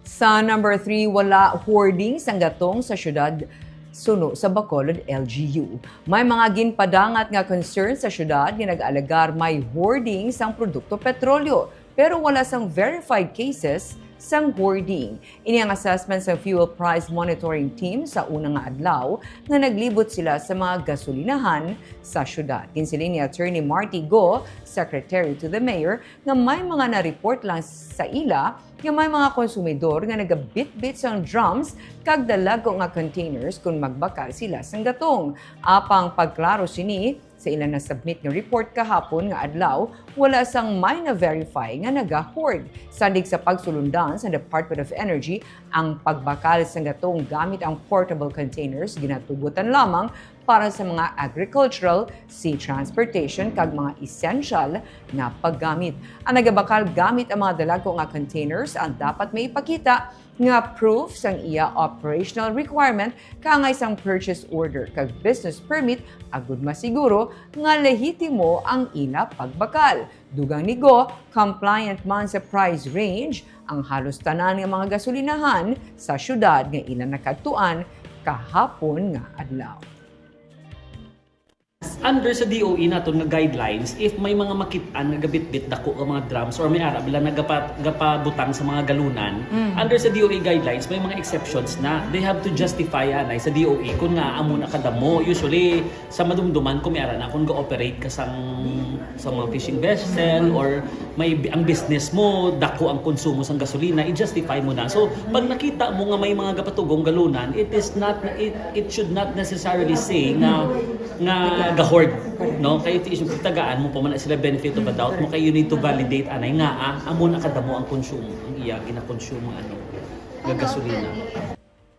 Sa number 3, wala hoarding sang gatong sa syudad suno sa Bacolod, LGU. May mga ginpadangat nga concern sa syudad nga nag-alagar may hoarding sang produkto petrolyo pero wala sang verified cases sang hoarding. Ini ang assessment sa Fuel Price Monitoring Team sa unang nga adlaw nga naglibot sila sa mga gasolinahan sa syudad. Kinsiling ni Attorney Marty Go, Secretary to the Mayor, nga may mga na-report lang sa ila nga may mga konsumidor nga nagabit-bit sang drums kag dalago nga containers kung magbakal sila sang gatong. Apang pagklaro sini sa ilan na submit nga report kahapon nga adlaw, wala sang may na-verify nga naga-hoard. Sandig sa pagsulundan sa Department of Energy, ang pagbakal sang gatong gamit ang portable containers ginatugutan lamang para sa mga agricultural, sea transportation kag mga essential na paggamit. Ang nagabakal gamit ang mga dalago nga containers ang dapat may ipakita nga proof sang iya operational requirement kangay sang purchase order kag business permit agud masiguro nga lehitimo ang ila pagbakal. Dugang ni Go, compliant man sa price range ang halos tanan nga mga gasolinahan sa syudad nga ila nakadtuan kahapon nga adlaw. Under sa DOE naton nga guidelines, if may mga makitaan nga gabit-bit dako nga mga drums or may ara bilang nagapabutang sa mga galunan, under sa DOE guidelines may mga exceptions na they have to justify anay sa DOE kung nga amo na kadamo. Usually sa madumduman kung may ara na kung ga-operate ka sa mga fishing vessel or may ang business mo dako ang konsumo sang gasolina, i-justify mo na. So pag nakita mo nga may mga gapatugong galunan, it should not necessarily say nga gahord, no? Kaya ito isang tagaan mo pa man sila benefit of a doubt mo, kaya you need to validate anay nga amo na kadamo ang konsumo ang iya gina-consume nga gasolina.